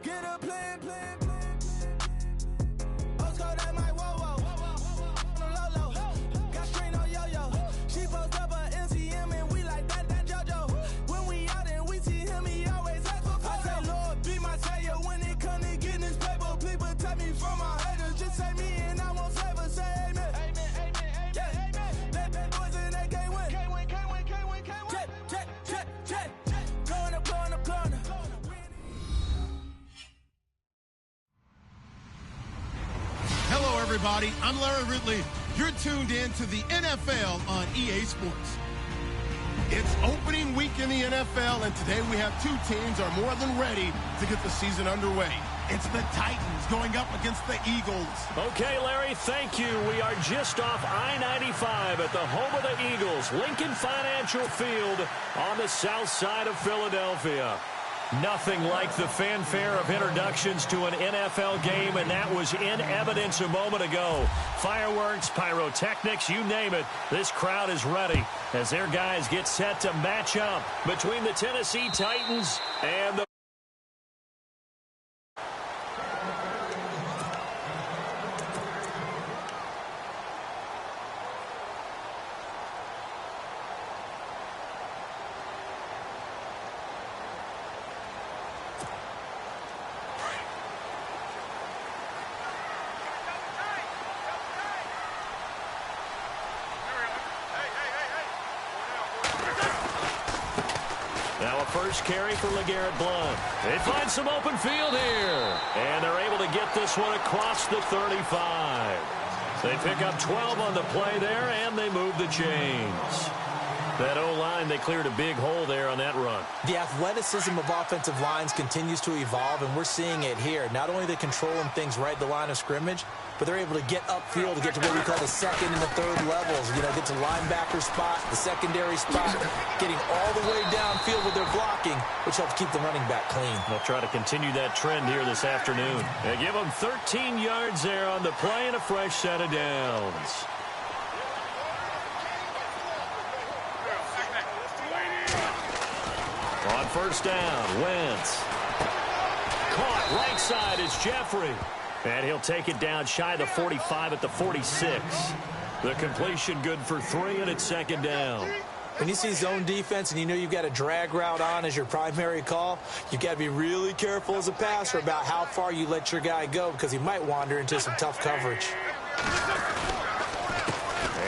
Get a plan. Postcode at my whoa. Low. Got strain on yo-yo. She post up a MCM and we like that JoJo. When we out and we see him, he always ask for photo. I say, Lord, be my savior when it come to getting this paper. People tell me from my haters, just say me and I won't save us. Say amen. That boys in that can't win. Jet. Going up. Hello, everybody. I'm Larry Ridley. You're tuned in to the NFL on EA Sports. It's opening week in the NFL, and today we have two teams are more than ready to get the season underway. It's the Titans going up against the Eagles. Okay, Larry, thank you. We are just off I-95 at the home of the Eagles, Lincoln Financial Field on the south side of Philadelphia. Nothing like the fanfare of introductions to an NFL game, and that was in evidence a moment ago. Fireworks, pyrotechnics, you name it. This crowd is ready as their guys get set to match up between the Tennessee Titans and the first carry for LeGarrette Blount. They find some open field here. And they're able to get this one across the 35. They pick up 12 on the play there, and they move the chains. That O-line, they cleared a big hole there on that run. The athleticism of offensive lines continues to evolve, and we're seeing it here. Not only are they controlling things right at the line of scrimmage, but they're able to get upfield to get to what we call the second and the third levels. You know, get to linebacker spot, the secondary spot, getting all the way downfield with their blocking, which helps keep the running back clean. They'll try to continue that trend here this afternoon. They give them 13 yards there on the play and a fresh set of downs. On first down, Wentz. Caught right side is Jeffrey. And he'll take it down shy of the 45 at the 46. The completion good for 3, and it's second down. When you see zone defense and you know you've got a drag route on as your primary call, you've got to be really careful as a passer about how far you let your guy go because he might wander into some tough coverage.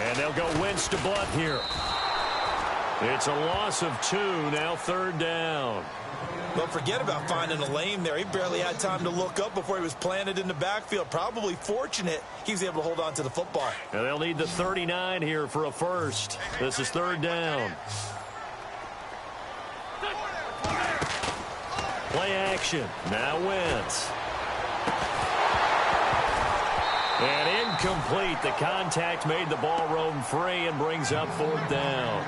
And they'll go Wentz to Blount here. It's a loss of 2, now third down. Well, forget about finding a lane there. He barely had time to look up before he was planted in the backfield. Probably fortunate he was able to hold on to the football. And they'll need the 39 here for a first. This is third down. Play action. Now Wentz. And incomplete. The contact made the ball roam free and brings up fourth down.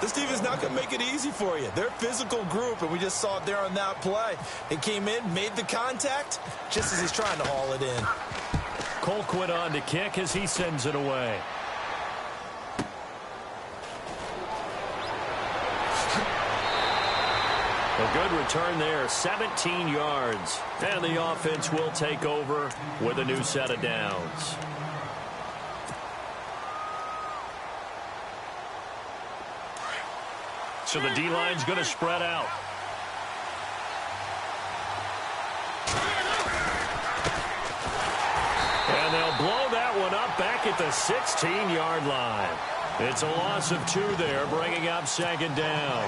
This team is not going to make it easy for you. They're a physical group, and we just saw it there on that play. They came in, made the contact, just as he's trying to haul it in. Colquitt on to kick as he sends it away. A good return there, 17 yards. And the offense will take over with a new set of downs. So the D-line's going to spread out. And they'll blow that one up back at the 16-yard line. It's a loss of 2 there, bringing up second down.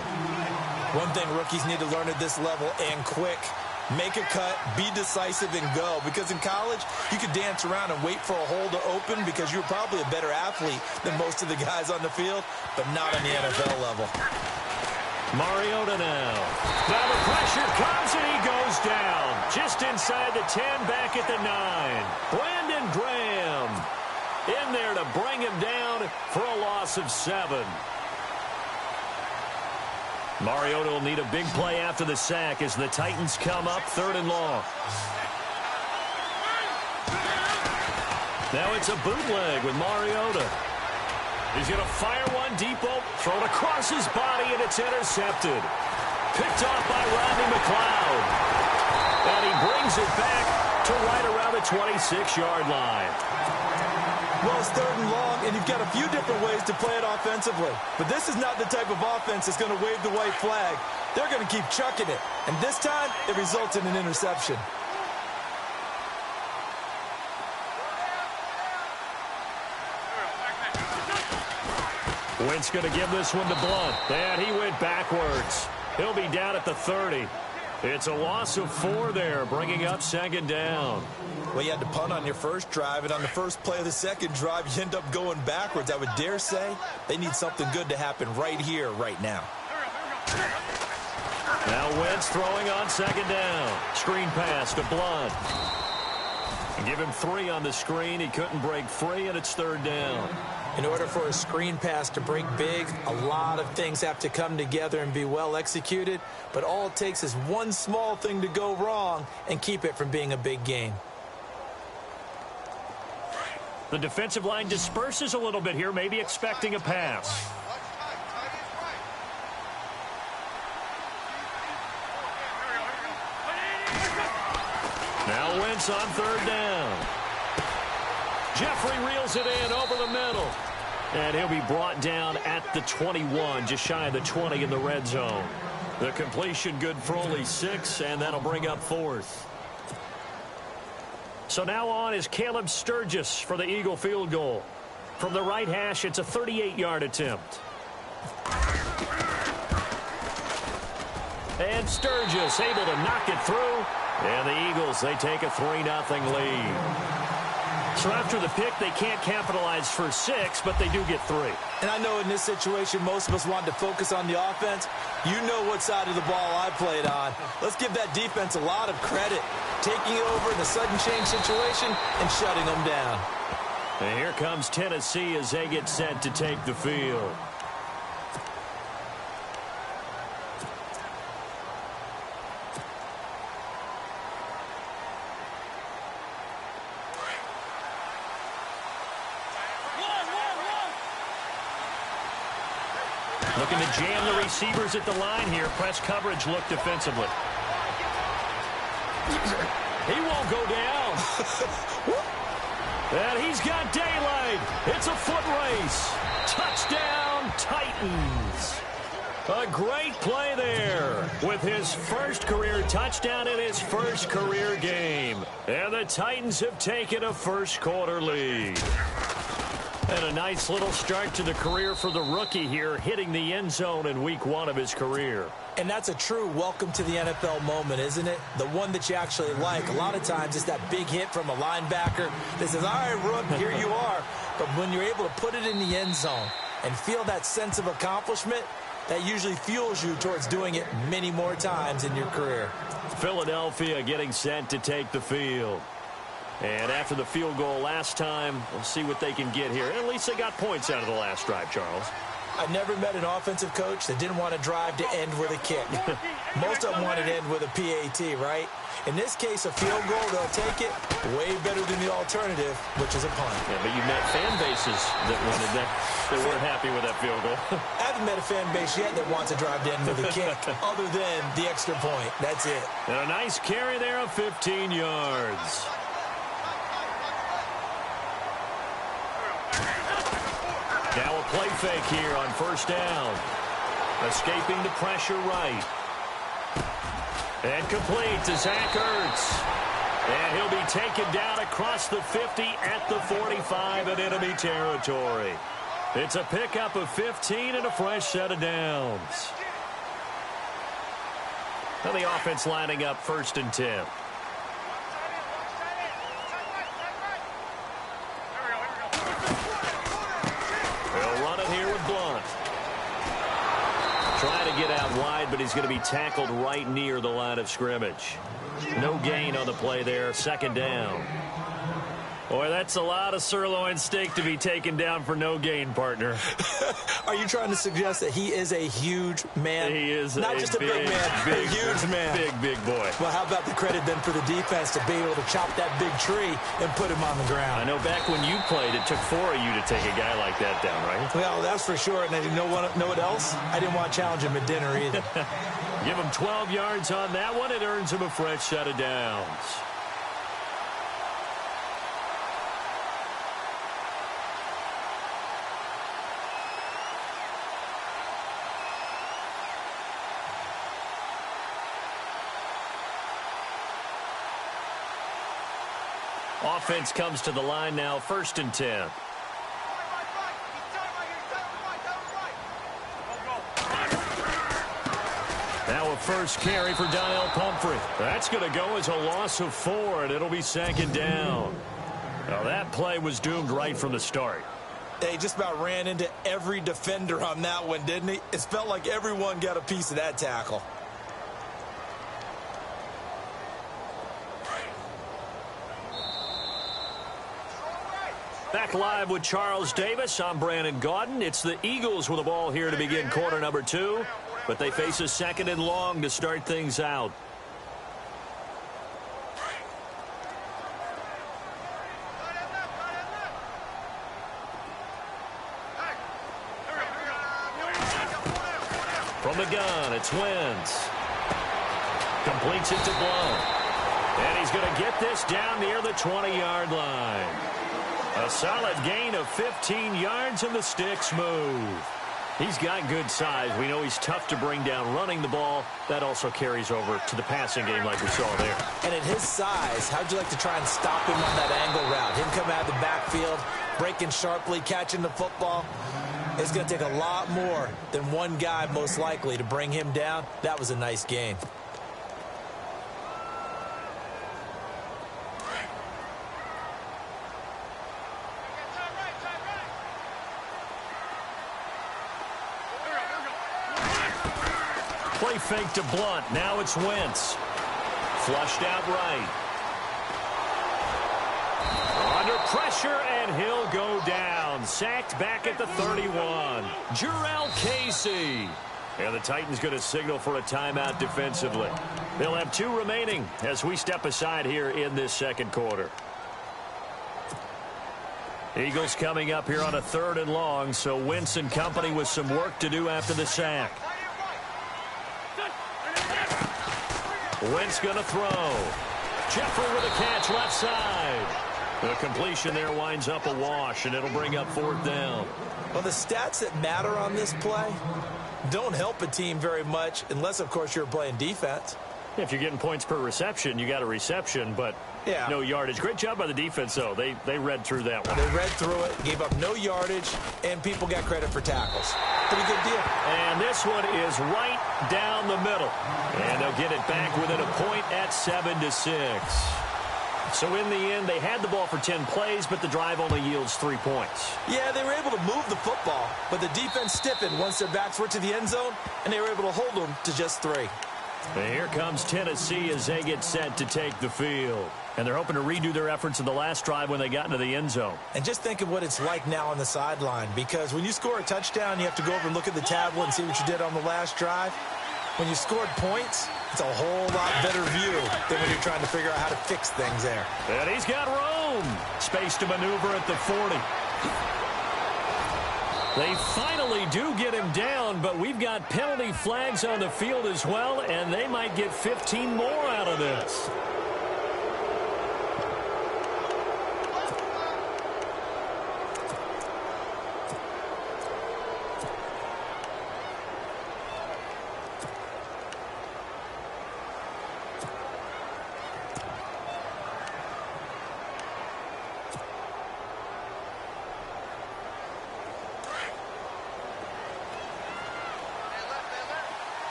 One thing rookies need to learn at this level, and quick, make a cut, be decisive, and go. Because in college, you could dance around and wait for a hole to open because you're probably a better athlete than most of the guys on the field, but not on the NFL level. Mariota now. Now the pressure comes and he goes down. Just inside the 10, back at the 9. Brandon Graham in there to bring him down for a loss of 7. Mariota will need a big play after the sack as the Titans come up 3rd and long. Now it's a bootleg with Mariota. He's going to fire one deep, throw it across his body, and it's intercepted. picked off by Rodney McLeod. And he brings it back to right around the 26-yard line. Well, it's 3rd and long, and you've got a few different ways to play it offensively. But this is not the type of offense that's going to wave the white flag. They're going to keep chucking it. And this time, it results in an interception. Wentz going to give this one to Blunt. And he went backwards. He'll be down at the 30. It's a loss of 4 there, bringing up 2nd down. Well, you had to punt on your first drive, and on the first play of the second drive, you end up going backwards. I would dare say they need something good to happen right here, right now. Now Wentz throwing on 2nd down. Screen pass to Blunt. Give him 3 on the screen. He couldn't break free, and it's 3rd down. In order for a screen pass to break big, a lot of things have to come together and be well executed, but all it takes is one small thing to go wrong and keep it from being a big game. The defensive line disperses a little bit here, maybe expecting a pass. Now Wentz on 3rd down. Jeffrey reels it in over the middle. And he'll be brought down at the 21, just shy of the 20 in the red zone. The completion good for only 6, and that'll bring up 4th. So now on is Caleb Sturgis for the Eagle field goal. From the right hash, it's a 38-yard attempt. And Sturgis able to knock it through. And the Eagles, they take a 3-0 lead. So after the pick, they can't capitalize for 6, but they do get 3. And I know in this situation, most of us want to focus on the offense. You know what side of the ball I played on. Let's give that defense a lot of credit. Taking it over in a sudden change situation and shutting them down. And here comes Tennessee as they get set to take the field. Looking to jam the receivers at the line here. Press coverage look defensively. He won't go down. And he's got daylight. It's a foot race. Touchdown, Titans. A great play there with his first career touchdown in his first career game. And the Titans have taken a first-quarter lead. And a nice little start to the career for the rookie here, hitting the end zone in week 1 of his career. And that's a true welcome to the NFL moment, isn't it? The one that you actually like. A lot of times it's that big hit from a linebacker that says, all right, Rook, here you are. But when you're able to put it in the end zone and feel that sense of accomplishment, that usually fuels you towards doing it many more times in your career. Philadelphia getting set to take the field. And after the field goal last time, we'll see what they can get here. At least they got points out of the last drive, Charles. I've never met an offensive coach that didn't want to drive to end with a kick. Most of them wanted to end with a PAT, right? In this case, a field goal, they'll take it way better than the alternative, which is a punt. Yeah, but you've met fan bases that wanted that, that weren't happy with that field goal. I haven't met a fan base yet that wants to drive to end with a kick, other than the extra point. That's it. And a nice carry there of 15 yards. Now a play fake here on first down. Escaping the pressure right. And complete to Zach Ertz. And he'll be taken down across the 50 at the 45 in enemy territory. It's a pickup of 15 and a fresh set of downs. Now the offense lining up 1st and 10. Trying to get out wide, but he's going to be tackled right near the line of scrimmage. No gain on the play there. 2nd down. Boy, that's a lot of sirloin steak to be taken down for no gain, partner. Are you trying to suggest that he is a huge man? He is not just a big man, a huge man. Big boy. Well, how about the credit then for the defense to be able to chop that big tree and put him on the ground? I know back when you played, it took 4 of you to take a guy like that down, right? Well, that's for sure. And I didn't know what else? I didn't want to challenge him at dinner either. Give him 12 yards on that one. It earns him a fresh set of downs. Offense comes to the line now, 1st and 10. Now a first carry for Donnell Pumphrey. That's going to go as a loss of 4, and it'll be 2nd down. Now that play was doomed right from the start. He just about ran into every defender on that one, didn't he? It felt like everyone got a piece of that tackle. Back live with Charles Davis. I'm Brandon Gaudin. It's the Eagles with the ball here to begin quarter number 2, but they face a 2nd and long to start things out. From the gun, it's Wentz. Completes it to Blount. And he's going to get this down near the 20-yard line. A solid gain of 15 yards, and the sticks move. He's got good size. We know he's tough to bring down running the ball. That also carries over to the passing game like we saw there. And at his size, how'd you like to try and stop him on that angle route? Him coming out of the backfield, breaking sharply, catching the football. It's going to take a lot more than one guy most likely to bring him down. That was a nice gain. Play fake to Blount. Now it's Wentz. Flushed out right. Under pressure, and he'll go down. Sacked back at the 31. Jurrell Casey. And the Titans going to signal for a timeout defensively. They'll have 2 remaining as we step aside here in this 2nd quarter. Eagles coming up here on a 3rd and long, so Wentz and company with some work to do after the sack. Wentz going to throw. Jeffrey with a catch left side. The completion there winds up a wash, and it'll bring up 4th down. Well, the stats that matter on this play don't help a team very much unless, of course, you're playing defense. If you're getting points per reception, you got a reception, but no yardage. Great job by the defense, though. They read through that one. They read through it, gave up no yardage, and people got credit for tackles. Pretty good deal. And this one is right down the middle. And they'll get it back within a point at 7-6. So in the end, they had the ball for 10 plays, but the drive only yields 3 points. Yeah, they were able to move the football, but the defense stiffened once their backs were to the end zone, and they were able to hold them to just 3. And here comes Tennessee as they get set to take the field. And they're hoping to redo their efforts in the last drive when they got into the end zone. And just think of what it's like now on the sideline, because when you score a touchdown, you have to go over and look at the tablet and see what you did on the last drive. When you scored points, it's a whole lot better view than when you're trying to figure out how to fix things there. And he's got room. Space to maneuver at the 40. They finally do get him down, but we've got penalty flags on the field as well, and they might get 15 more out of this.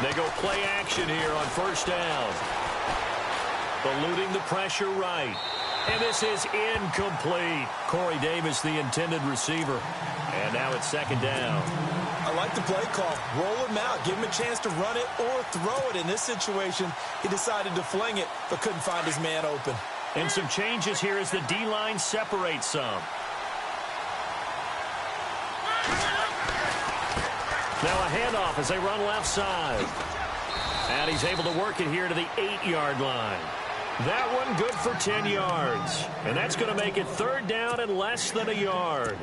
They go play action here on 1st down. Eluding the pressure right. And this is incomplete. Corey Davis, the intended receiver. And now it's 2nd down. I like the play call. Roll him out. Give him a chance to run it or throw it. In this situation, he decided to fling it, but couldn't find his man open. And some changes here as the D-line separates some. Now a handoff as they run left side. And he's able to work it here to the 8-yard line. That one good for 10 yards. And that's going to make it 3rd down and less than a yard.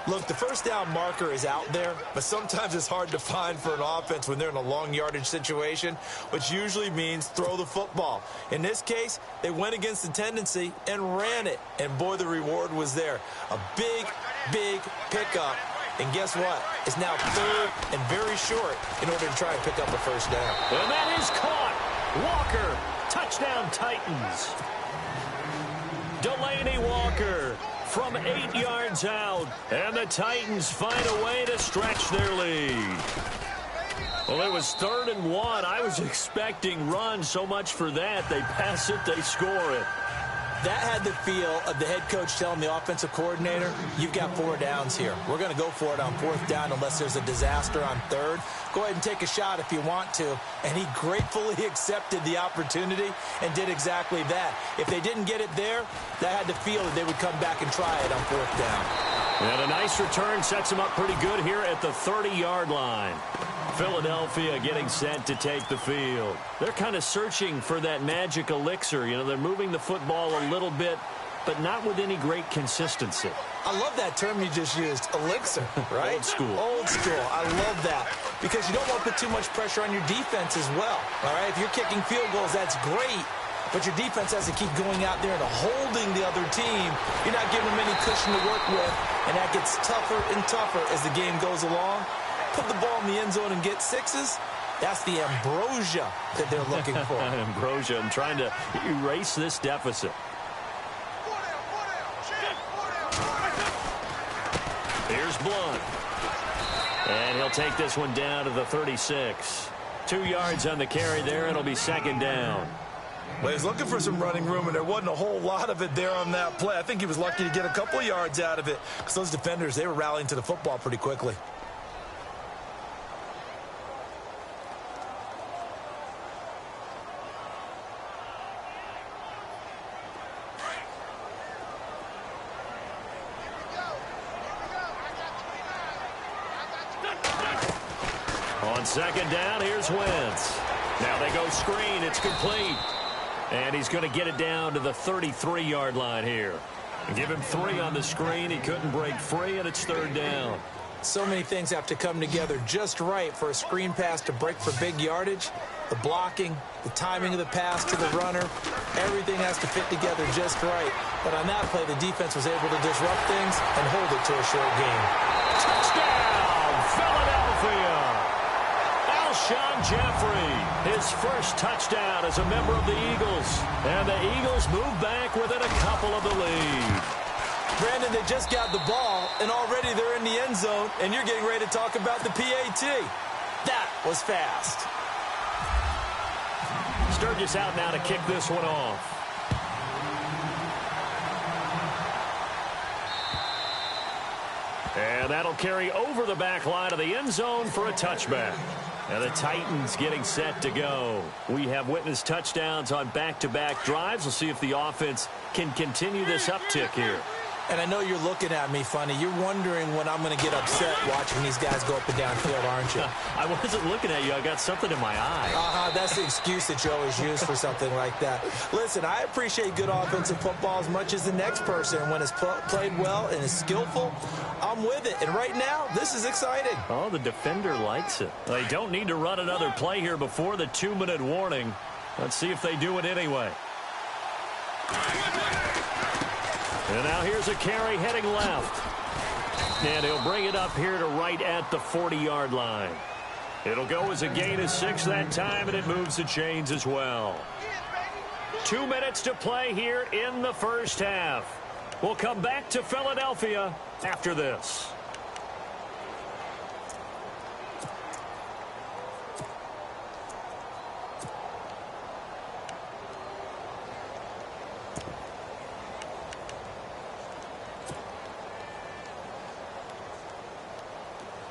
Look, the first down marker is out there, but sometimes it's hard to find for an offense when they're in a long yardage situation, which usually means throw the football. In this case, they went against the tendency and ran it. And boy, the reward was there. A big, big pickup. And guess what? It's now third and very short in order to try and pick up a first down. And that is caught. Walker, touchdown Titans. Delaney Walker from 8 yards out, and the Titans find a way to stretch their lead. Well, it was 3rd and 1. I was expecting run, so much for that. They pass it, they score it. That had the feel of the head coach telling the offensive coordinator, you've got 4 downs here. We're going to go for it on 4th down unless there's a disaster on 3rd. Go ahead and take a shot if you want to. And he gratefully accepted the opportunity and did exactly that. If they didn't get it there, that had the feel that they would come back and try it on 4th down. And a nice return sets them up pretty good here at the 30-yard line. Philadelphia getting set to take the field. They're kind of searching for that magic elixir. You know, they're moving the football a little bit, but not with any great consistency. I love that term you just used, elixir, right? Old school. Old school. I love that because you don't want to put too much pressure on your defense as well, all right? If you're kicking field goals, that's great, but your defense has to keep going out there and holding the other team. You're not giving them any cushion to work with, and that gets tougher and tougher as the game goes along. Put the ball in the end zone and get 6s. That's the ambrosia that they're looking for. Ambrosia and trying to erase this deficit. Here's Blunt. And he'll take this one down to the 36. 2 yards on the carry there. It'll be 2nd down. Well, he's looking for some running room, and there wasn't a whole lot of it there on that play. I think he was lucky to get a couple of yards out of it because those defenders, they were rallying to the football pretty quickly. On 2nd down, here's Wentz. Now they go screen. It's complete. And he's going to get it down to the 33-yard line here. And give him 3 on the screen. He couldn't break free, and it's 3rd down. So many things have to come together just right for a screen pass to break for big yardage. The blocking, the timing of the pass to the runner, everything has to fit together just right. But on that play, the defense was able to disrupt things and hold it to a short game. Touchdown, Philadelphia! Alshon Jeffrey, his first touchdown as a member of the Eagles. And the Eagles move back within a couple of the lead. Brandon, they just got the ball, and already they're in the end zone, and you're getting ready to talk about the PAT. That was fast. Sturgis out now to kick this one off. And that'll carry over the back line of the end zone for a touchback. And the Titans getting set to go. We have witnessed touchdowns on back-to-back drives. We'll see if the offense can continue this uptick here. And I know you're looking at me funny. You're wondering when I'm going to get upset watching these guys go up and down field, aren't you? I wasn't looking at you. I got something in my eye. That's the excuse that you always use for something like that. Listen, I appreciate good offensive football as much as the next person. When it's played well and is skillful, I'm with it. And right now, this is exciting. Oh, the defender likes it. They don't need to run another play here before the 2-minute warning. Let's see if they do it anyway. And now here's a carry heading left. And he'll bring it up here to right at the 40-yard line. It'll go as a gain of 6 that time, and it moves the chains as well. 2 minutes to play here in the first half. We'll come back to Philadelphia after this.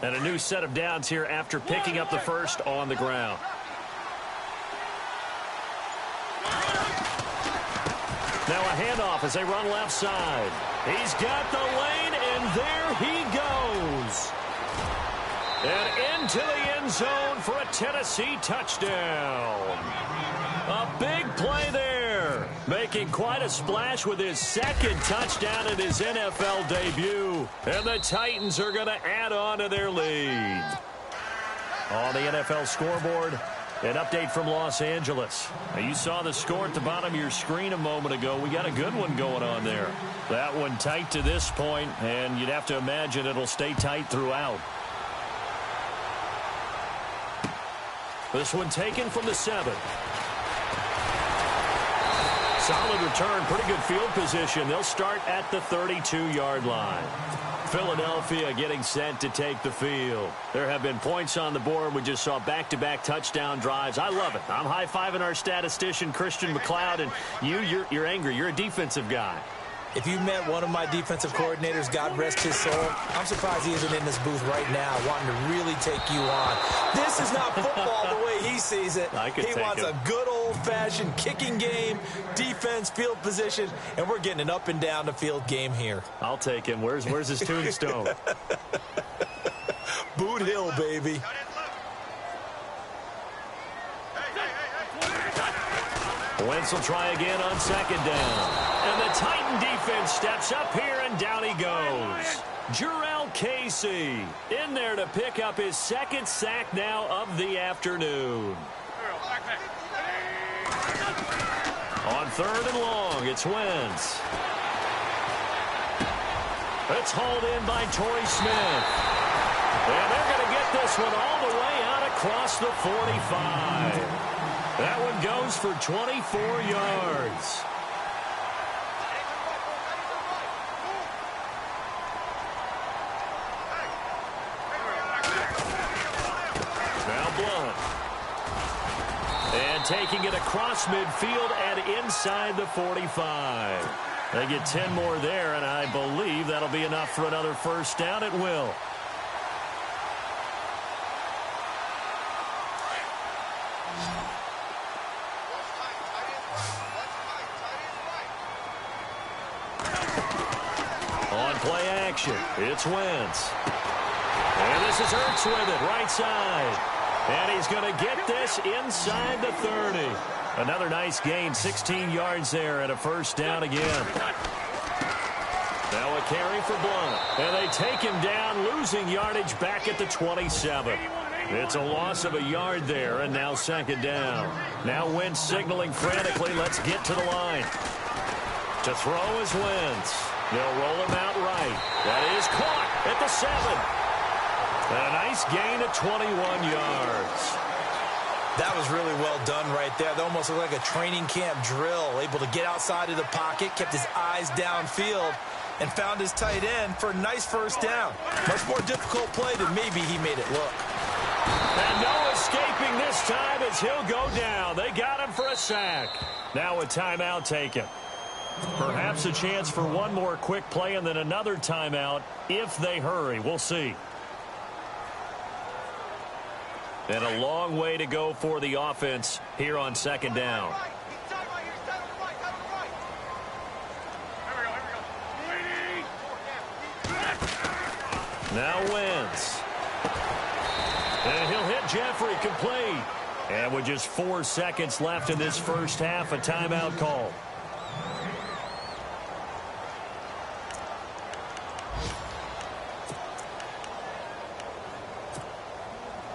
And a new set of downs here after picking up the first on the ground. Now a handoff as they run left side. He's got the lane, and there he goes. And into the end zone for a Tennessee touchdown. A big play there. Making making quite a splash with his second touchdown in his NFL debut. And the Titans are going to add on to their lead. On the NFL scoreboard, an update from Los Angeles. Now, you saw the score at the bottom of your screen a moment ago. We got a good one going on there. That one tight to this point, and you'd have to imagine it'll stay tight throughout. This one taken from the 7. Solid return, pretty good field position. They'll start at the 32-yard line. Philadelphia getting set to take the field. There have been points on the board. We just saw back-to-back touchdown drives. I love it. I'm high-fiving our statistician, Christian McLeod, and you're angry. You're a defensive guy. If you met one of my defensive coordinators, God rest his soul, I'm surprised he isn't in this booth right now wanting to really take you on. This is not football the way he sees it. He wants a good old-fashioned kicking game, defense, field position, and we're getting an up-and-down-the-field game here. I'll take him. Where's his tombstone? Boot Hill, baby. Wentz will try again on second down. And the Titan defense steps up here, and down he goes. Jarrell Casey in there to pick up his second sack now of the afternoon. On third and long, it's Wentz. It's hauled in by Torrey Smith. And they're going to get this one all the way out across the 45. That one goes for 24 yards. Now Blunt. And taking it across midfield and inside the 45. They get 10 more there, and I believe that'll be enough for another first down. It will. Play action. It's Wentz. And this is Ertz with it, right side. And he's going to get this inside the 30. Another nice gain, 16 yards there, and a first down again. Now a carry for Blunt. And they take him down, losing yardage back at the 27. It's a loss of a yard there, and now second down. Now Wentz signaling frantically, let's get to the line. To throw is Wentz. They'll roll him out right. That is caught at the 7. And a nice gain of 21 yards. That was really well done right there. That almost looked like a training camp drill. Able to get outside of the pocket, kept his eyes downfield, and found his tight end for a nice first down. Much more difficult play than maybe he made it look. And no escaping this time as he'll go down. They got him for a sack. Now a timeout taken. Perhaps a chance for one more quick play and then another timeout if they hurry. We'll see. And a long way to go for the offense here on second down. Now Wentz. And he'll hit Jeffrey complete. And with just 4 seconds left in this first half, a timeout call.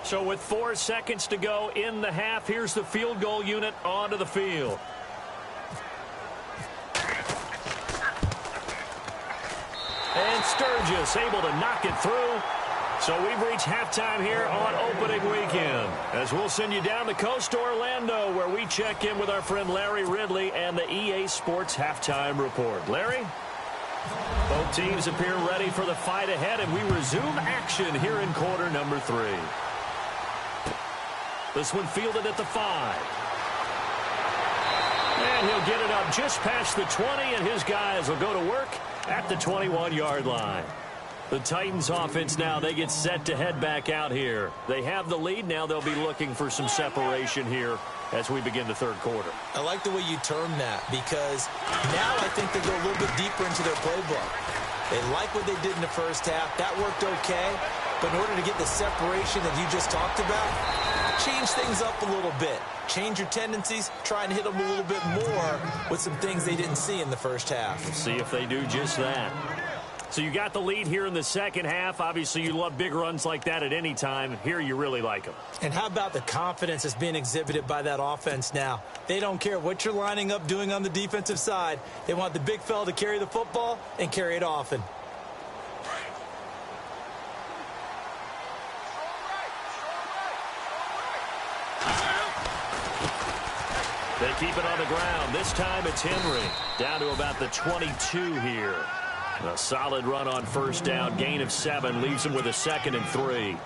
So with 4 seconds to go in the half, here's the field goal unit onto the field. And Sturgis able to knock it through. So we've reached halftime here on opening weekend. As we'll send you down the coast to Orlando, where we check in with our friend Larry Ridley and the EA Sports Halftime Report. Larry? Both teams appear ready for the fight ahead, and we resume action here in quarter number 3. This one fielded at the 5. And he'll get it up just past the 20, and his guys will go to work at the 21-yard line. The Titans offense now, they get set to head back out here. They have the lead. Now they'll be looking for some separation here as we begin the third quarter. I like the way you term that, because now I think they go a little bit deeper into their playbook. They like what they did in the first half. That worked okay. But in order to get the separation that you just talked about, change things up a little bit. Change your tendencies, try and hit them a little bit more with some things they didn't see in the first half. We'll see if they do just that. So you got the lead here in the second half. Obviously, you love big runs like that at any time. Here, you really like them. And how about the confidence that's being exhibited by that offense now? They don't care what you're lining up doing on the defensive side. They want the big fella to carry the football and carry it often. They keep it on the ground. This time it's Henry. Down to about the 22 here. A solid run on first down. Gain of 7 leaves them with a 2nd and 3.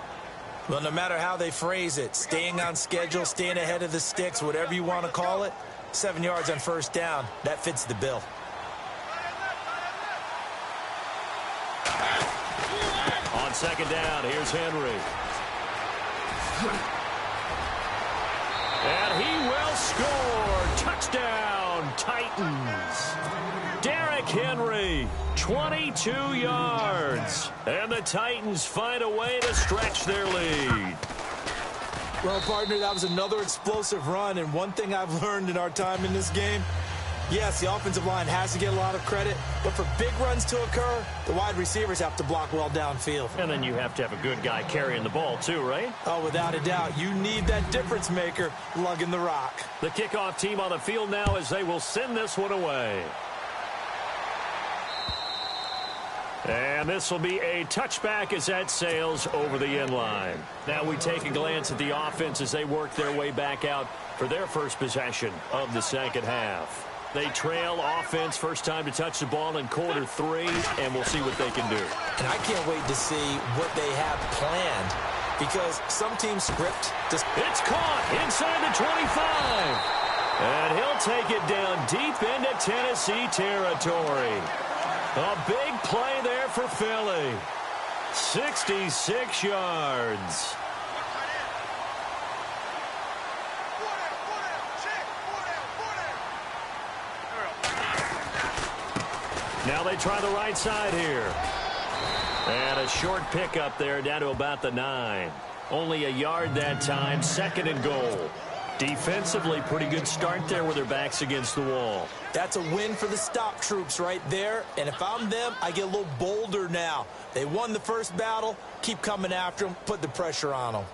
Well, no matter how they phrase it, staying on schedule, staying ahead of the sticks, whatever you want to call it, 7 yards on first down, that fits the bill. On second down, here's Henry. And he will score. Touchdown, Titans. Derrick Henry, 22 yards. And the Titans find a way to stretch their lead. Well, partner, that was another explosive run. And one thing I've learned in our time in this game, yes, the offensive line has to get a lot of credit, but for big runs to occur, the wide receivers have to block well downfield. And then you have to have a good guy carrying the ball too, right? Oh, without a doubt. You need that difference maker lugging the rock. The kickoff team on the field now as they will send this one away. And this will be a touchback as that sails over the end line. Now we take a glance at the offense as they work their way back out for their first possession of the second half. They trail offense, first time to touch the ball in quarter 3, and we'll see what they can do. And I can't wait to see what they have planned, because some teams script just... It's caught inside the 25. And he'll take it down deep into Tennessee territory. A big play there for Philly. 66 yards. Now they try the right side here. And a short pickup there down to about the 9. Only a yard that time, 2nd and goal. Defensively, pretty good start there with their backs against the wall. That's a win for the stop troops right there. And if I'm them, I get a little bolder now. They won the first battle. Keep coming after them. Put the pressure on them.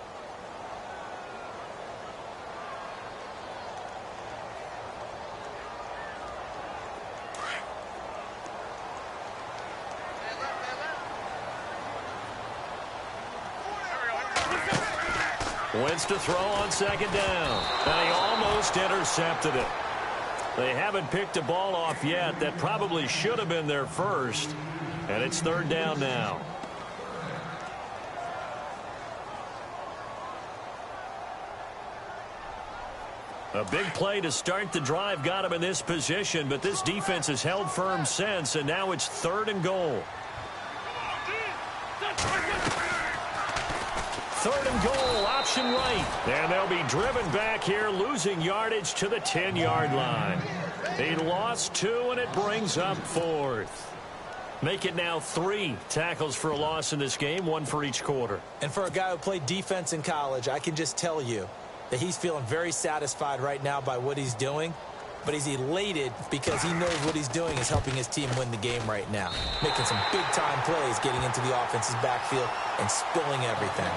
Wentz to throw on second down. And he almost intercepted it. They haven't picked a ball off yet. That probably should have been their first. And it's 3rd down now. A big play to start the drive got him in this position, but this defense has held firm since, and now it's 3rd and goal. 3rd and goal, option right. And they'll be driven back here, losing yardage to the 10-yard line. He lost 2, and it brings up 4th. Make it now 3 tackles for a loss in this game, 1 for each quarter. And for a guy who played defense in college, I can just tell you that he's feeling very satisfied right now by what he's doing. But he's elated because he knows what he's doing is helping his team win the game right now. Making some big-time plays, getting into the offense's backfield and spilling everything.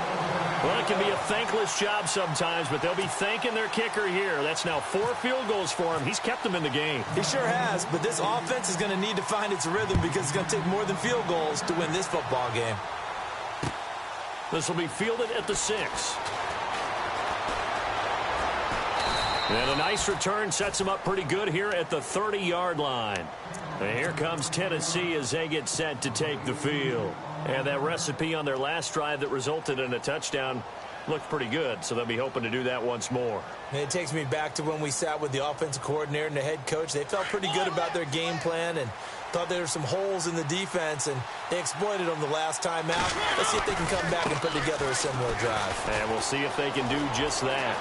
Well, it can be a thankless job sometimes, but they'll be thanking their kicker here. That's now 4 field goals for him. He's kept them in the game. He sure has, but this offense is going to need to find its rhythm because it's going to take more than field goals to win this football game. This will be fielded at the 6. And a nice return sets them up pretty good here at the 30-yard line. And here comes Tennessee as they get set to take the field. And that recipe on their last drive that resulted in a touchdown looked pretty good, so they'll be hoping to do that once more. And it takes me back to when we sat with the offensive coordinator and the head coach. They felt pretty good about their game plan and thought there were some holes in the defense, and they exploited them the last time out. Let's see if they can come back and put together a similar drive. And we'll see if they can do just that.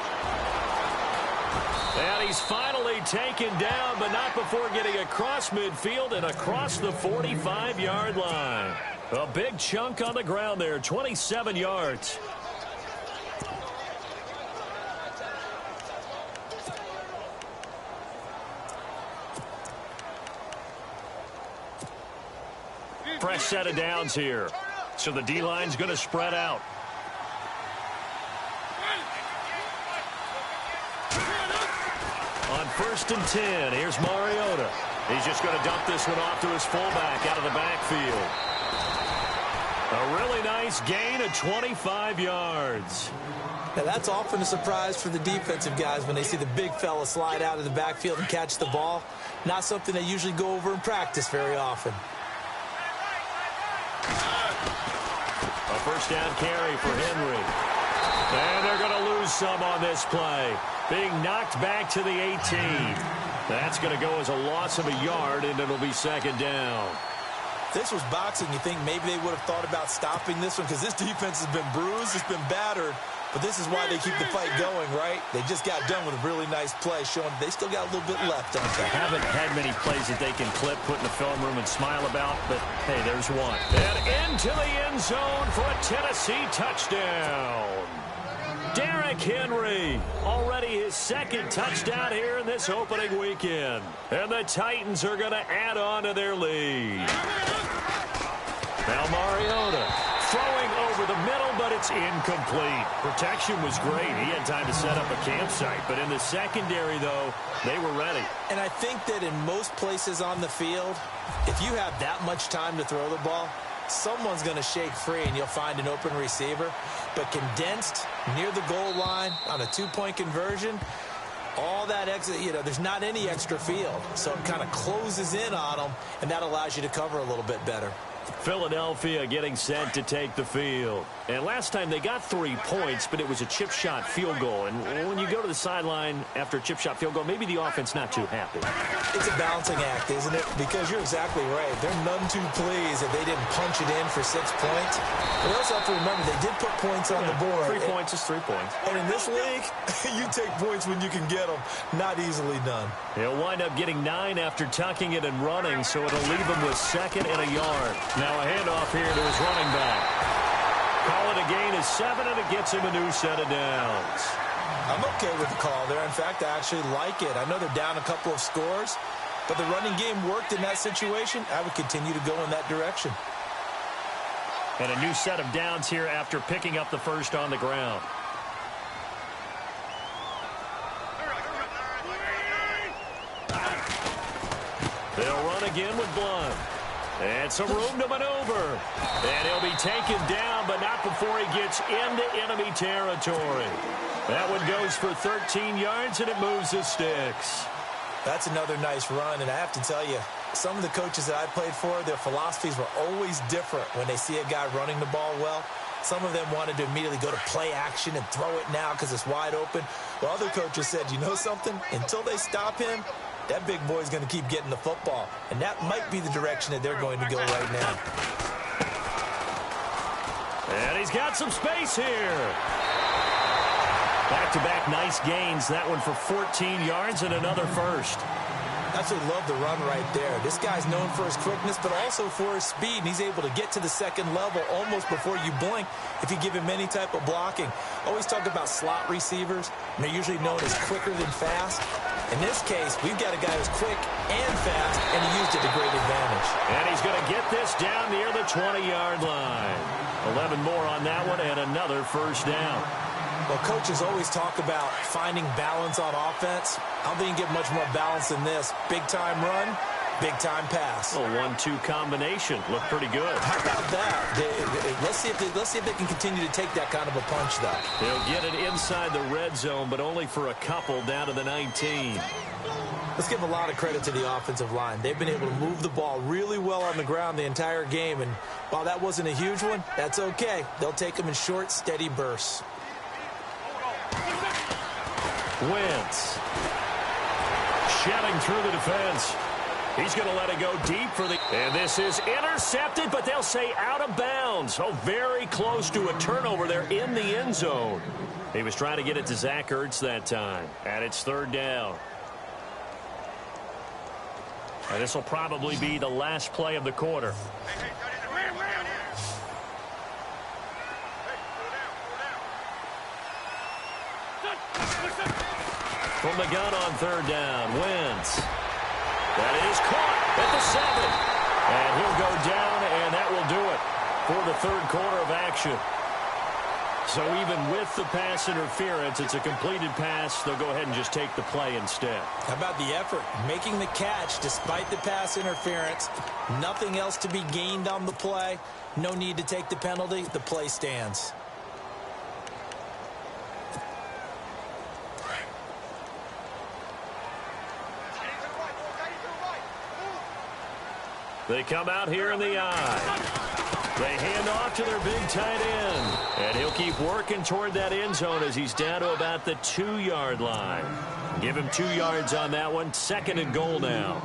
And he's finally taken down, but not before getting across midfield and across the 45-yard line. A big chunk on the ground there, 27 yards. fresh set of downs here. So the D-line's going to spread out. On 1st and 10, here's Mariota. He's just going to dump this one off to his fullback out of the backfield. A really nice gain of 25 yards. Now, that's often a surprise for the defensive guys when they see the big fella slide out of the backfield and catch the ball. Not something they usually go over in practice very often. A first down carry for Henry. And they're going to lose some on this play. Being knocked back to the 18. That's going to go as a loss of a yard, and it'll be 2nd down. This was boxing. You think maybe they would have thought about stopping this one because this defense has been bruised, it's been battered. But this is why they keep the fight going, right? They just got done with a really nice play, showing they still got a little bit left, don't they? Haven't had many plays that they can clip, put in the film room, and smile about, but, hey, there's one. And into the end zone for a Tennessee touchdown. Derrick Henry, already his 2nd touchdown here in this opening weekend. And the Titans are going to add on to their lead. Now Mariota throwing over the middle, but it's incomplete. Protection was great. He had time to set up a campsite. But in the secondary, though, they were ready. And I think that in most places on the field, if you have that much time to throw the ball, someone's going to shake free and you'll find an open receiver. But condensed near the goal line on a 2-point conversion, all that extra, there's not any extra field. So it kind of closes in on them, and that allows you to cover a little bit better. Philadelphia getting set to take the field. And last time they got 3 points, but it was a chip shot field goal. And when you go to the sideline after a chip shot field goal, maybe the offense not too happy. It's a balancing act, isn't it? Because you're exactly right. They're none too pleased that they didn't punch it in for 6 points. But we also have to remember they did put points on the board. 3 points is 3 points. And in this league, you take points when you can get them. Not easily done. He'll wind up getting 9 after tucking it and running, so it'll leave him with 2nd and a yard. Now a handoff here to his running back. Call it a gain of 7, and it gets him a new set of downs. I'm okay with the call there. In fact, I actually like it. I know they're down a couple of scores, but the running game worked in that situation. I would continue to go in that direction. And a new set of downs here after picking up the first on the ground. They'll run again with Blunt. And some room to maneuver. And he'll be taken down, but not before he gets into enemy territory. That one goes for 13 yards, and it moves the sticks. That's another nice run, and I have to tell you, some of the coaches that I played for, their philosophies were always different when they see a guy running the ball well. Some of them wanted to immediately go to play action and throw it now because it's wide open. Well, other coaches said, you know something? Until they stop him, that big boy's going to keep getting the football. And that might be the direction that they're going to go right now. And he's got some space here. Back-to-back nice gains. That one for 14 yards and another first. Absolutely love the run right there. This guy's known for his quickness, but also for his speed. And he's able to get to the second level almost before you blink if you give him any type of blocking. Always talk about slot receivers, and they're usually known as quicker than fast. In this case, we've got a guy who's quick and fast, and he used it to great advantage. And he's going to get this down near the 20-yard line. 11 more on that one, and another first down. Well, coaches always talk about finding balance on offense. I don't think you can get much more balance than this. Big-time run, big-time pass. A 1-2 combination. Looked pretty good. How about that? Let's see if they can continue to take that kind of a punch, though. They'll get it inside the red zone, but only for a couple down to the 19. Let's give a lot of credit to the offensive line. They've been able to move the ball really well on the ground the entire game, and while that wasn't a huge one, that's okay. They'll take them in short, steady bursts. Wentz shedding through the defense. He's going to let it go deep for the... And this is intercepted, but they'll say out of bounds. Oh, very close to a turnover there in the end zone. He was trying to get it to Zach Ertz that time. And it's third down. And this will probably be the last play of the quarter. From the gun on third down, Wentz. That is caught at the 7. And he'll go down, and that will do it for the third quarter of action. So even with the pass interference, it's a completed pass. They'll go ahead and just take the play instead. How about the effort? Making the catch despite the pass interference. Nothing else to be gained on the play. No need to take the penalty. The play stands. They come out here in the eye. They hand off to their big tight end. And he'll keep working toward that end zone as he's down to about the 2-yard line. Give him 2 yards on that one. 2nd and goal now.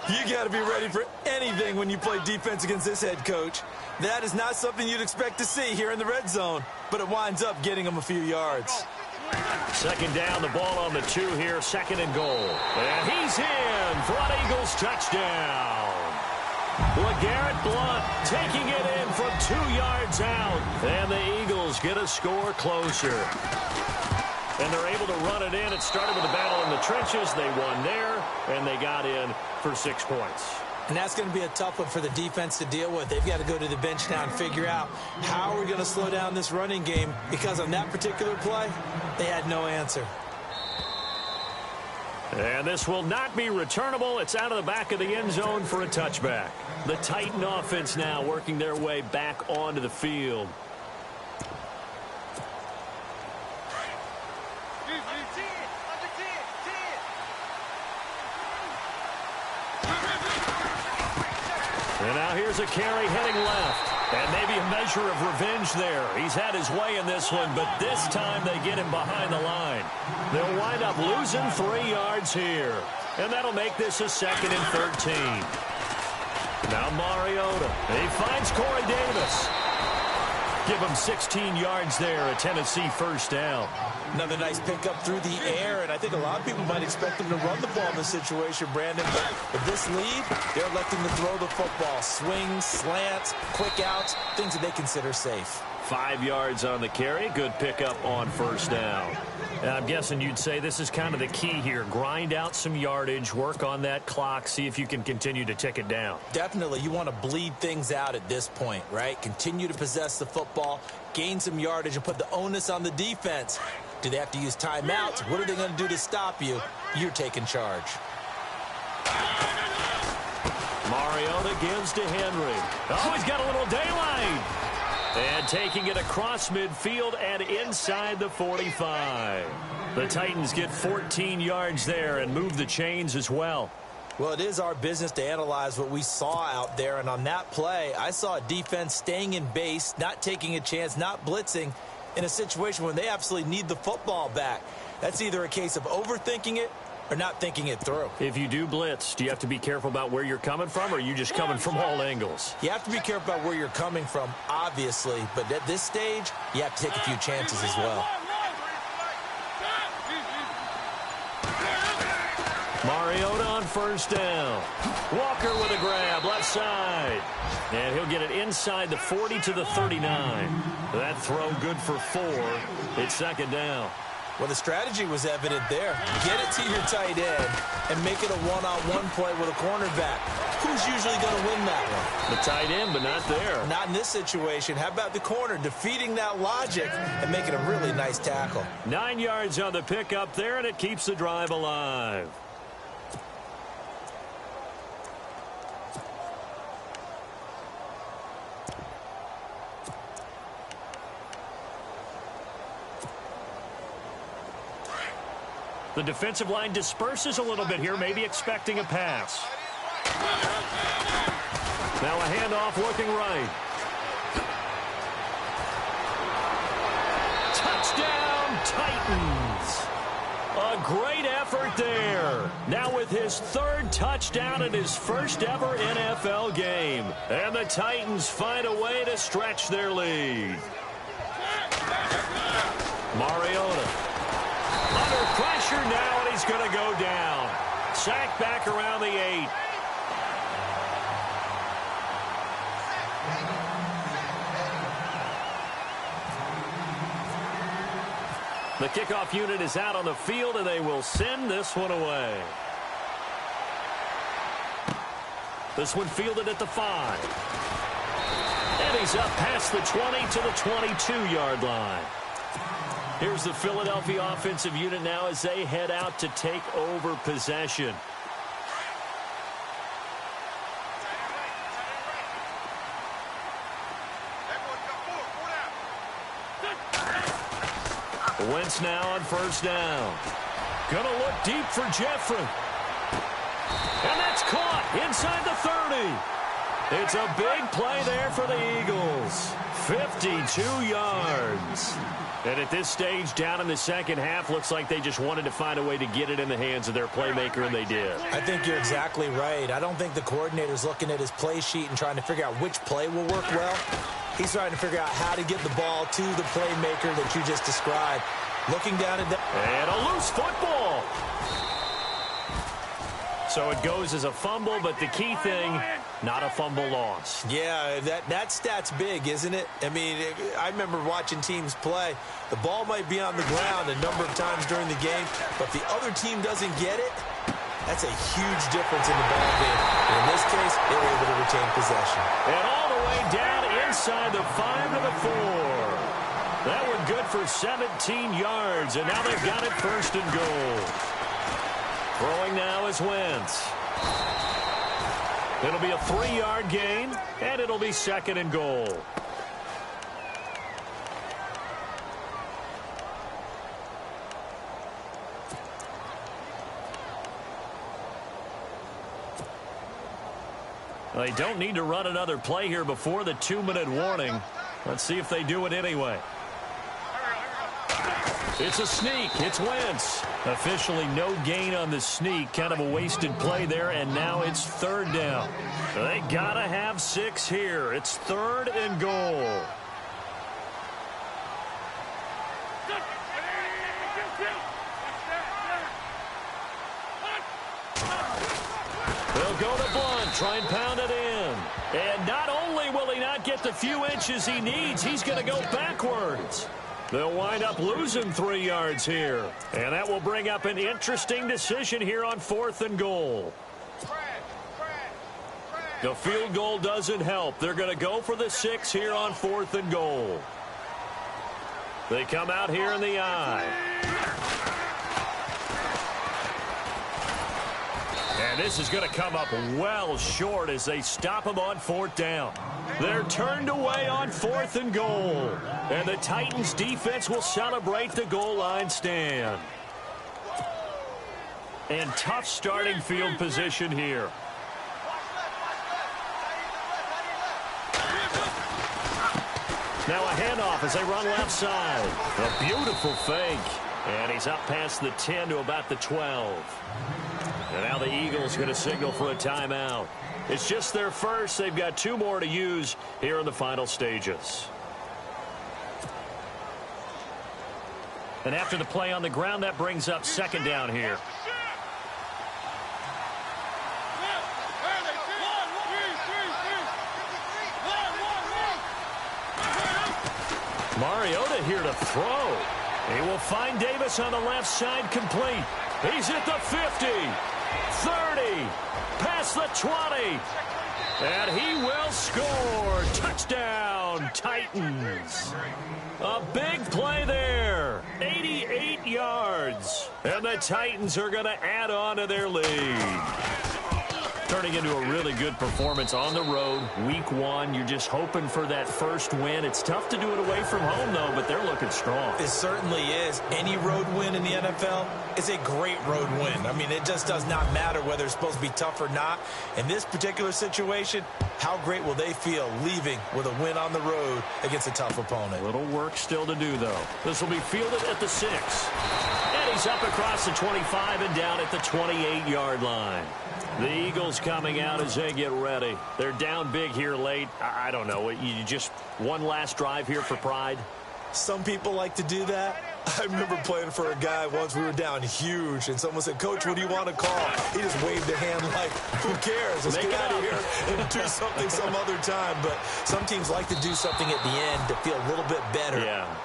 You got to be ready for anything when you play defense against this head coach. That is not something you'd expect to see here in the red zone, but it winds up getting him a few yards. 2nd down, the ball on the 2 here, 2nd and goal. And he's in for an Eagles touchdown. LeGarrette Blount taking it in from 2 yards out. And the Eagles get a score closer. And they're able to run it in. It started with a battle in the trenches. They won there, and they got in for 6 points. And that's going to be a tough one for the defense to deal with. They've got to go to the bench now and figure out how are we going to slow down this running game, because on that particular play, they had no answer. And this will not be returnable. It's out of the back of the end zone for a touchback. The Titan offense now working their way back onto the field. And now here's a carry heading left. And maybe a measure of revenge there. He's had his way in this one, but this time they get him behind the line. They'll wind up losing 3 yards here. And that'll make this a 2nd and 13. Now Mariota. He finds Corey Davis. Give him 16 yards there, a Tennessee first down. Another nice pickup through the air, and I think a lot of people might expect them to run the ball in this situation, Brandon. But with this lead, they're electing to throw the football. Swings, slants, quick outs, things that they consider safe. 5 yards on the carry. Good pickup on first down. And I'm guessing you'd say this is kind of the key here. Grind out some yardage, work on that clock, see if you can continue to tick it down. Definitely. You want to bleed things out at this point, right? Continue to possess the football, gain some yardage, and put the onus on the defense. Do they have to use timeouts? What are they going to do to stop you? You're taking charge. Mariota gives to Henry. Oh, he's got a little daylight. And taking it across midfield and inside the 45. The Titans get 14 yards there and move the chains as well. Well, it is our business to analyze what we saw out there. And on that play, I saw a defense staying in base, not taking a chance, not blitzing in a situation when they absolutely need the football back. That's either a case of overthinking it or not thinking it through. If you do blitz, do you have to be careful about where you're coming from, or are you just coming from all angles? You have to be careful about where you're coming from, obviously, but at this stage, you have to take a few chances as well. Mariota on first down. Walker with a grab, left side. And he'll get it inside the 40 to the 39. That throw good for 4. It's 2nd down. Well, the strategy was evident there. Get it to your tight end and make it a one-on-one play with a cornerback. Who's usually going to win that one? The tight end, but not there. Not in this situation. How about the corner defeating that logic and making a really nice tackle? 9 yards on the pickup there, and it keeps the drive alive. The defensive line disperses a little bit here, maybe expecting a pass. Now a handoff looking right. Touchdown, Titans. A great effort there. Now with his 3rd touchdown in his first ever NFL game. And the Titans find a way to stretch their lead. Mariota. Under pressure now, and he's going to go down. Sacked back around the 8. The kickoff unit is out on the field, and they will send this one away. This one fielded at the 5. And he's up past the 20 to the 22-yard line. Here's the Philadelphia offensive unit now as they head out to take over possession. Wentz now on first down. Gonna look deep for Jeffrey. And that's caught inside the 30. It's a big play there for the Eagles. 52 yards. And at this stage, down in the second half, looks like they just wanted to find a way to get it in the hands of their playmaker, and they did. I think you're exactly right. I don't think the coordinator's looking at his play sheet and trying to figure out which play will work well. He's trying to figure out how to get the ball to the playmaker that you just described. Looking down at that. And a loose football. So it goes as a fumble, but the key thing, not a fumble loss. Yeah, that stat's big, isn't it? I mean, I remember watching teams play. The ball might be on the ground a number of times during the game, but the other team doesn't get it. That's a huge difference in the ball game. And in this case, they were able to retain possession. And all the way down inside the 5 to the 4. That one good for 17 yards, and now they've got it first and goal. Throwing now is Wentz. It'll be a 3-yard gain, and it'll be second and goal. They don't need to run another play here before the 2-minute warning. Let's see if they do it anyway. It's a sneak. It's Wentz. Officially no gain on the sneak. Kind of a wasted play there, and now it's third down. They got to have 6 here. It's third and goal. They'll go to Blunt, try and pound it in. And not only will he not get the few inches he needs, he's going to go backwards. They'll wind up losing 3 yards here. And that will bring up an interesting decision here on 4th and goal. The field goal doesn't help. They're going to go for the 6 here on 4th and goal. They come out here in the I. And this is going to come up well short as they stop him on 4th down. They're turned away on 4th and goal. And the Titans defense will celebrate the goal line stand. And tough starting field position here. Now a handoff as they run left side. A beautiful fake. And he's up past the 10 to about the 12. And now the Eagles going to signal for a timeout. It's just their first. They've got 2 more to use here in the final stages. And after the play on the ground, that brings up second down here. Mariota here to throw. He will find Davis on the left side complete. He's at the 50, 30, past the 20. And he will score. Touchdown, Titans. A big play there. 88 yards. And the Titans are going to add on to their lead. Turning into a really good performance on the road. Week 1, you're just hoping for that first win. It's tough to do it away from home, though, but they're looking strong. It certainly is. Any road win in the NFL is a great road win. I mean, it just does not matter whether it's supposed to be tough or not. In this particular situation, how great will they feel leaving with a win on the road against a tough opponent? A little work still to do, though. This will be fielded at the 6. And he's up across the 25 and down at the 28-yard line. The Eagles coming out as they get ready. They're down big here late. I don't know. You just one last drive here for pride? Some people like to do that. I remember playing for a guy once. We were down huge, and someone said, "Coach, what do you want to call?" He just waved a hand like, who cares? Let's get out of here and do something some other time. But some teams like to do something at the end to feel a little bit better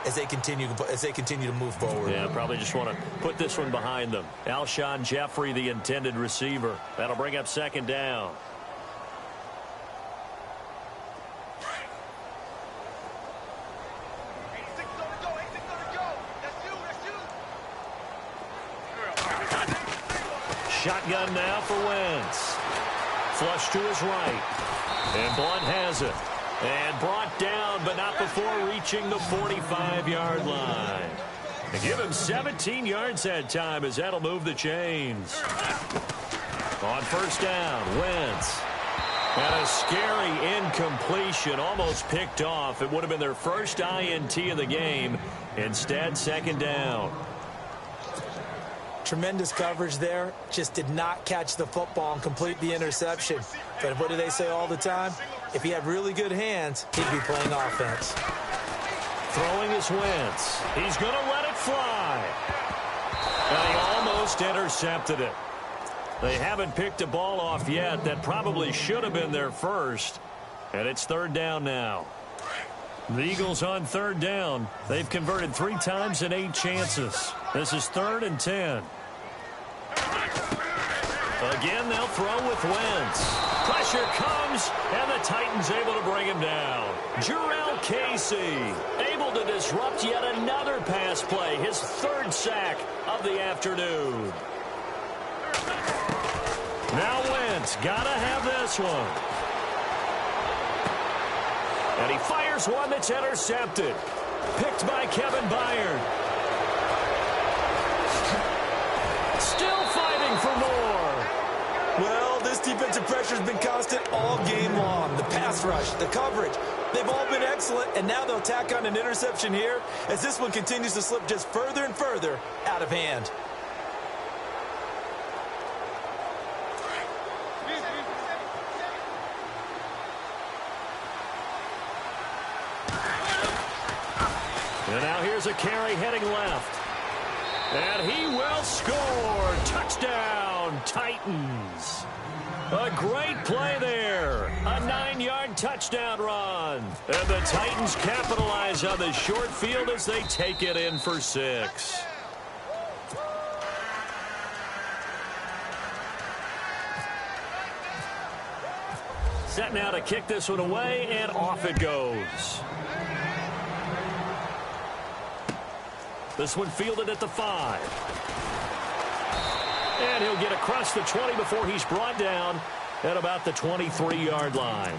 as they continue to move forward. Yeah, probably just want to put this one behind them. Alshon Jeffrey, the intended receiver. That'll bring up second down. shotgun now for Wentz. Flush to his right. And Blunt has it. And brought down, but not before reaching the 45-yard line. And give him 17 yards that time, as that'll move the chains. On first down, Wentz. And a scary incompletion, almost picked off. It would have been their first INT of the game. Instead, second down. Tremendous coverage there. Just did not catch the football and complete the interception. But what do they say all the time? If he had really good hands, he'd be playing offense. Throwing is Wentz. He's going to let it fly. And he almost intercepted it. They haven't picked a ball off yet. That probably should have been their first. And it's third down now. The Eagles on third down. They've converted 3 times in 8 chances. This is 3rd and 10. Again, they'll throw with Wentz. Pressure comes, and the Titans able to bring him down. Jarrell Casey able to disrupt yet another pass play. His 3rd sack of the afternoon. Now Wentz, gotta have this one. And he fires one that's intercepted. Picked by Kevin Byard. Still fighting for more. Well, this defensive pressure has been constant all game long. The pass rush, the coverage, they've all been excellent, and now they'll tack on an interception here as this one continues to slip just further and further out of hand. And now here's a carry heading left. And he will score. Touchdown, Titans. A great play there. A 9-yard touchdown run. And the Titans capitalize on the short field as they take it in for 6. Set now to kick this one away, and off it goes. This one fielded at the 5. And he'll get across the 20 before he's brought down at about the 23-yard line.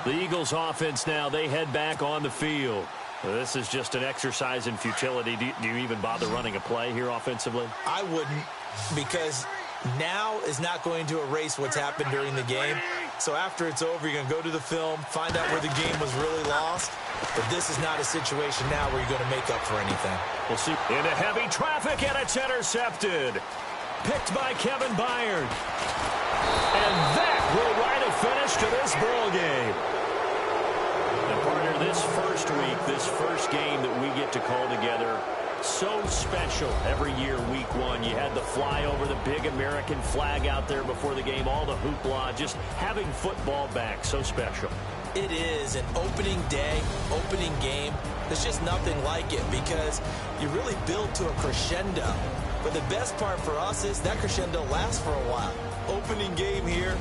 The Eagles offense now, they head back on the field. This is just an exercise in futility. Do you even bother running a play here offensively? I wouldn't, because now is not going to erase what's happened during the game. So after it's over, you're going to go to the film, find out where the game was really lost. But this is not a situation now where you're going to make up for anything. We'll see. Into heavy traffic, and it's intercepted. Picked by Kevin Byard. And that will write a finish to this ball game. And partner, this first week, this first game that we get to call together, so special every year, week 1. You had the flyover, the big American flag out there before the game, all the hoopla, just having football back, so special. It is an opening day, opening game. There's just nothing like it because you really build to a crescendo. But the best part for us is that crescendo lasts for a while. Opening game here.